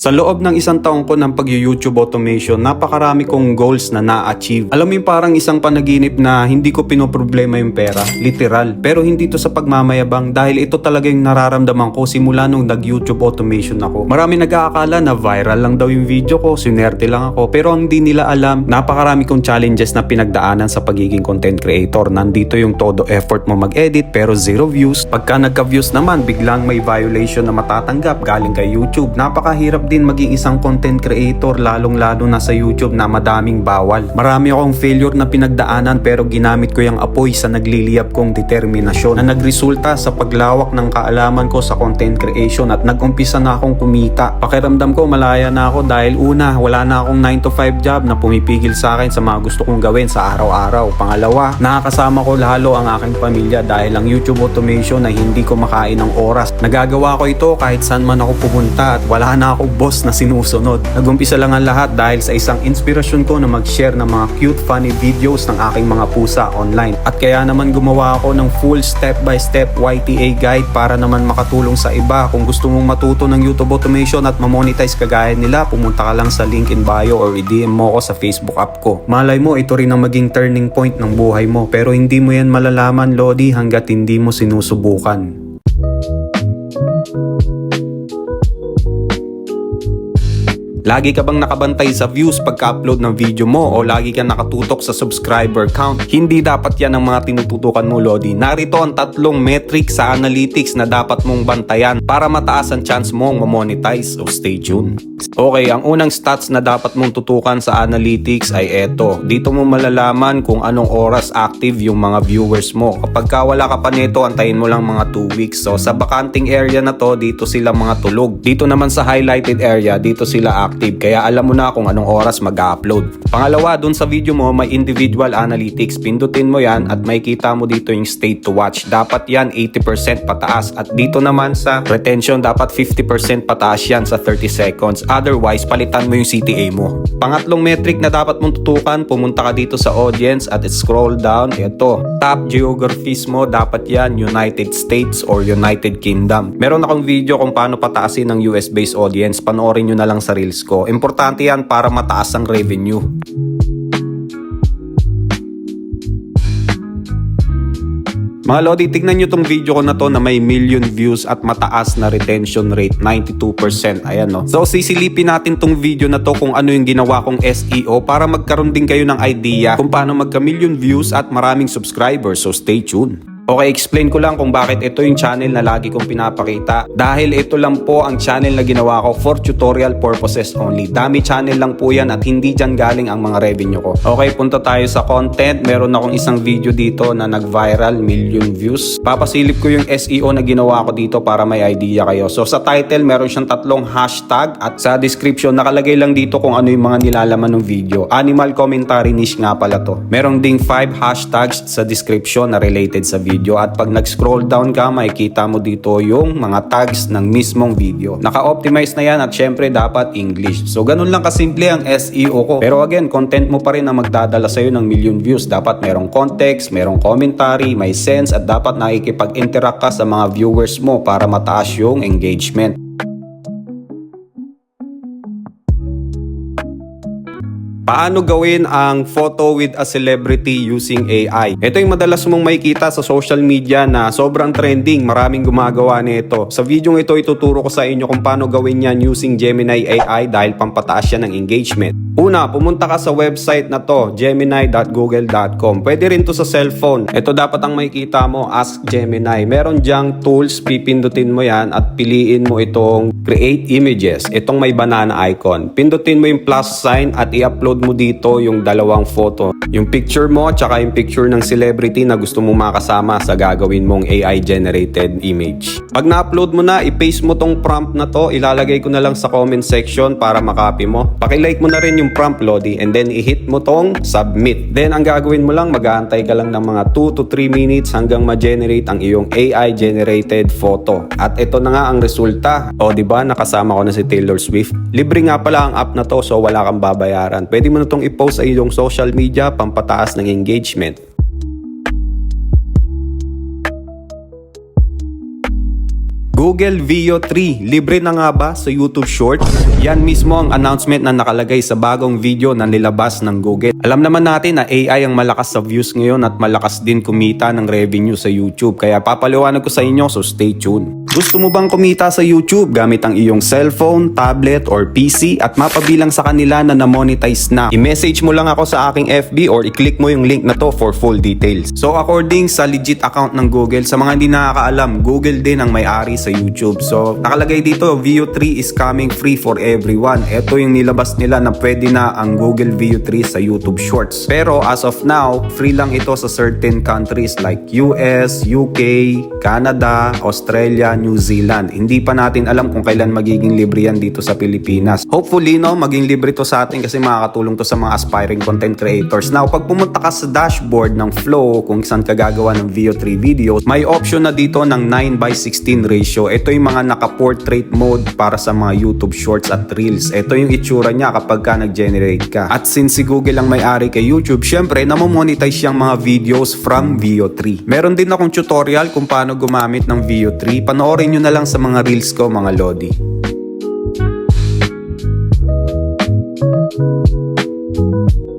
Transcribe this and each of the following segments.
Sa loob ng isang taong ko ng pag-YouTube automation, napakarami kong goals na na-achieve. Alam mo yung parang isang panaginip na hindi ko pinoproblema yung pera, literal. Pero hindi to sa pagmamayabang dahil ito talaga yung nararamdaman ko simula nung nag-YouTube automation ako. Marami nag-aakala na viral lang daw yung video ko, sinerte lang ako. Pero ang hindi nila alam, napakarami kong challenges na pinagdaanan sa pagiging content creator. Nandito yung todo effort mo mag-edit pero zero views. Pagka nagka-views naman, biglang may violation na matatanggap galing kay YouTube. Napakahirap din maging isang content creator lalong-lalo na sa YouTube na madaming bawal. Marami akong failure na pinagdaanan pero ginamit ko yung apoy sa nagliliyab kong determinasyon na nagresulta sa paglawak ng kaalaman ko sa content creation at nag-umpisa na akong kumita. Pakiramdam ko malaya na ako dahil una, wala na akong 9 to 5 job na pumipigil sa akin sa mga gusto kong gawin sa araw-araw. Pangalawa, nakakasama ko lalo ang aking pamilya dahil ang YouTube automation ay hindi ko makain ng oras. Nagagawa ko ito kahit saan man ako pumunta at wala na ako boss na sinusunod. Nagumpisa lang ang lahat dahil sa isang inspirasyon ko na mag-share ng mga cute funny videos ng aking mga pusa online. At kaya naman gumawa ako ng full step-by-step YTA guide para naman makatulong sa iba. Kung gusto mong matuto ng YouTube automation at mamonetize kagaya nila, pumunta ka lang sa link in bio or i-DM mo ako sa Facebook app ko. Malay mo, ito rin ang maging turning point ng buhay mo. Pero hindi mo yan malalaman, Lodi, hanggat hindi mo sinusubukan. Lagi ka bang nakabantay sa views pagka-upload ng video mo o lagi ka nakatutok sa subscriber count? Hindi dapat yan ang mga tinututukan mo, Lodi. Narito ang 3 metric sa analytics na dapat mong bantayan para mataas ang chance mong mamonetize. So stay tuned. Okay, ang unang stats na dapat mong tutukan sa analytics ay eto. Dito mo malalaman kung anong oras active yung mga viewers mo. Kapag wala ka pa nito, antayin mo lang mga 2 weeks. So sa bakanting area na to, dito sila mga tulog. Dito naman sa highlighted area, dito sila active. Kaya alam mo na kung anong oras mag-upload. Pangalawa, dun sa video mo may individual analytics. Pindutin mo yan at makikita mo dito yung state to watch. Dapat yan 80% pataas. At dito naman sa retention, dapat 50% pataas yan sa 30 seconds. Otherwise, palitan mo yung CTA mo. Pangatlong metric na dapat mong tutukan, pumunta ka dito sa audience at scroll down. Ito, top geographies mo, dapat yan United States or United Kingdom. Meron akong video kung paano pataasin ng US-based audience. Panoorin nyo na lang sa reels ko. Importante yan para mataas ang revenue. Mga Lodi, tignan nyo tong video ko na to na may million views at mataas na retention rate, 92%. Ayan no. So sisilipin natin tong video na to kung ano yung ginawa kong SEO para magkaroon din kayo ng idea kung paano magka-million views at maraming subscribers. So stay tuned. Okay, explain ko lang kung bakit ito yung channel na lagi kong pinapakita. Dahil ito lang po ang channel na ginawa ko for tutorial purposes only. Dami channel lang po yan at hindi dyan galing ang mga revenue ko. Okay, punta tayo sa content. Meron akong isang video dito na nag-viral, million views. Papasilip ko yung SEO na ginawa ko dito para may idea kayo. So sa title, meron siyang 3 hashtag at sa description, nakalagay lang dito kung ano yung mga nilalaman ng video. Animal commentary niche nga pala to. Meron ding 5 hashtags sa description na related sa video. At pag nag-scroll down ka, makikita mo dito yung mga tags ng mismong video. Naka-optimize na yan at syempre dapat English. So ganun lang kasimple ang SEO ko. Pero again, content mo pa rin na magdadala sa'yo ng million views. Dapat merong context, merong commentary, may sense at dapat nakikipag-interact ka sa mga viewers mo para mataas yung engagement. Paano gawin ang photo with a celebrity using AI? Ito yung madalas mong makikita sa social media na sobrang trending. Maraming gumagawa nito. Sa video ito, ituturo ko sa inyo kung paano gawin yan using Gemini AI dahil pampataas yan ng engagement. Una, pumunta ka sa website na to, gemini.google.com. Pwede rin to sa cellphone. Ito dapat ang makikita mo, Ask Gemini. Meron dyang tools, pipindutin mo yan at piliin mo itong Create Images. Itong may banana icon. Pindutin mo yung plus sign at i-upload mo dito yung 2 photo. Yung picture mo tsaka yung picture ng celebrity na gusto mong makasama sa gagawin mong AI generated image. Pag na-upload mo na, i-paste mo tong prompt na to. Ilalagay ko na lang sa comment section para makopy mo. Paki-like mo na rin yung prompt, Lodi, and then i-hit mo tong submit. Then ang gagawin mo lang, mag-aantay ka lang ng mga 2 to 3 minutes hanggang ma-generate ang iyong AI generated photo. At ito na nga ang resulta. O diba, nakasama ko na si Taylor Swift. Libre nga pala ang app na to, so wala kang babayaran. Pwede mo na itong i-post sa iyong social media, pampataas ng engagement. Google Veo 3, libre na nga ba sa YouTube Shorts? Yan mismo ang announcement na nakalagay sa bagong video na nilabas ng Google. Alam naman natin na AI ang malakas sa views ngayon at malakas din kumita ng revenue sa YouTube. Kaya papaliwanag ko sa inyo, so stay tuned. Gusto mo bang kumita sa YouTube gamit ang iyong cellphone, tablet, or PC at mapabilang sa kanila na na-monetize na? I-message mo lang ako sa aking FB or i-click mo yung link na to for full details. So according sa legit account ng Google, sa mga hindi nakakaalam, Google din ang may-ari sa YouTube. So nakalagay dito, Veo 3 is coming free for everyone. Ito yung nilabas nila na pwede na ang Google Veo 3 sa YouTube Shorts. Pero as of now, free lang ito sa certain countries like US, UK, Canada, Australia, New Zealand. Hindi pa natin alam kung kailan magiging libre yan dito sa Pilipinas. Hopefully, no, maging libre to sa atin kasi makakatulong to sa mga aspiring content creators. Now, pag pumunta ka sa dashboard ng Flow, kung saan ka gagawa ng Veo 3 videos, may option na dito ng 9:16 ratio. Ito yung mga naka-portrait mode para sa mga YouTube Shorts at Reels. Ito yung itsura niya kapag ka nag-generate ka. At since si Google ang may-ari kay YouTube, syempre, namo-monetize yung mga videos from Veo 3. Meron din akong tutorial kung paano gumamit ng Veo 3. Panoorin nyo na lang sa mga Reels ko, mga Lodi.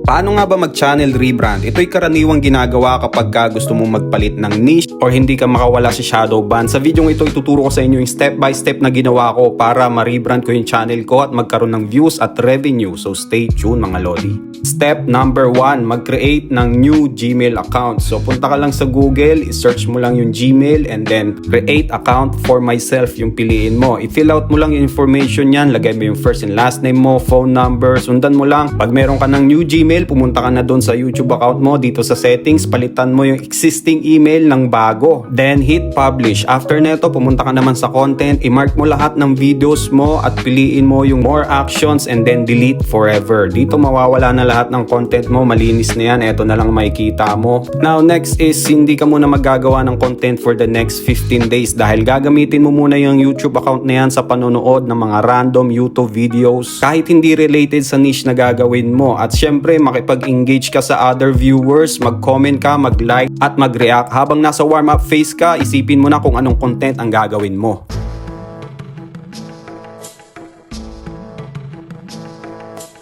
Paano nga ba mag-channel rebrand? Ito'y karaniwang ginagawa kapag ka gusto mong magpalit ng niche or hindi ka makawala sa shadow ban. Sa video ito, ituturo ko sa inyo yung step by step na ginawa ko para ma-rebrand ko yung channel ko at magkaroon ng views at revenue. So stay tuned, mga Lodi. Step number 1, mag-create ng new Gmail account. So punta ka lang sa Google, i-search mo lang yung Gmail and then create account for myself yung piliin mo. I-fill out mo lang yung information yan, lagay mo yung first and last name mo, phone number, sundan mo lang. Pag meron ka ng new Gmail, pumunta ka na doon sa YouTube account mo, dito sa settings, palitan mo yung existing email ng bago. Then hit publish. After neto, pumunta ka naman sa content, i-mark mo lahat ng videos mo at piliin mo yung more actions and then delete forever. Dito mawawala na lahat ng content mo, malinis na yan, eto na lang makikita mo. Now next is, hindi ka muna maggagawa ng content for the next 15 days dahil gagamitin mo muna yung YouTube account na yan sa panonood ng mga random YouTube videos kahit hindi related sa niche na gagawin mo. At syempre, makipag-engage ka sa other viewers, mag-comment ka, mag-like at mag-react. Habang nasa warm-up phase ka, isipin mo na kung anong content ang gagawin mo.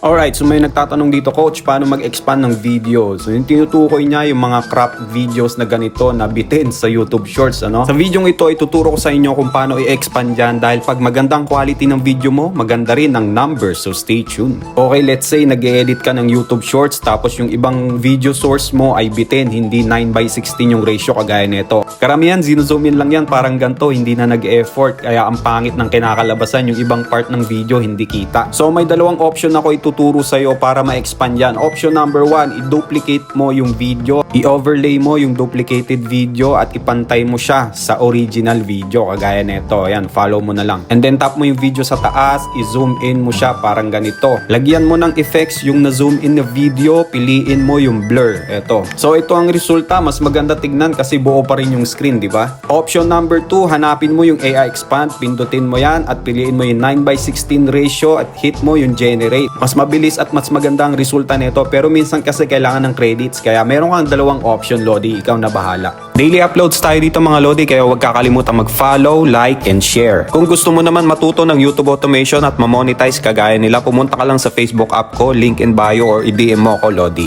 Alright, so may nagtatanong dito, Coach, paano mag-expand ng video? So yung tinutukoy niya yung mga crop videos na ganito na bitin sa YouTube Shorts, ano? Sa video ito, ituturo ko sa inyo kung paano i-expand yan dahil pag magandang quality ng video mo, maganda rin ang numbers, so stay tuned. Okay, let's say nag-edit ka ng YouTube Shorts tapos yung ibang video source mo ay bitin, hindi 9:16 yung ratio kagaya nito. Karamihan, zino-zoom in lang yan, parang ganito, hindi na nag-effort, kaya ang pangit ng kinakalabasan, yung ibang part ng video hindi kita. So may dalawang option ako ituturo sa'yo para ma-expand yan. Option number 1, i-duplicate mo yung video, i-overlay mo yung duplicated video at ipantay mo siya sa original video kagaya nito. Ayan, follow mo na lang. And then tap mo yung video sa taas, i-zoom in mo siya parang ganito. Lagyan mo ng effects yung na-zoom in na video, piliin mo yung blur. Ito. So ito ang resulta, mas maganda tignan kasi buo pa rin yung screen, di ba? Option number 2, hanapin mo yung AI expand, pindutin mo yan at piliin mo yung 9:16 ratio at hit mo yung generate. Mas mabilis at mas maganda ang resulta nito pero minsan kasi kailangan ng credits kaya meron kang dalawang option, Lodi, ikaw na bahala. Daily uploads tayo dito, mga Lodi, kaya huwag kakalimutan mag-follow, like, and share. Kung gusto mo naman matuto ng YouTube automation at ma-monetize kagaya nila, pumunta ka lang sa Facebook app ko, link in bio or i-DM mo ako, Lodi.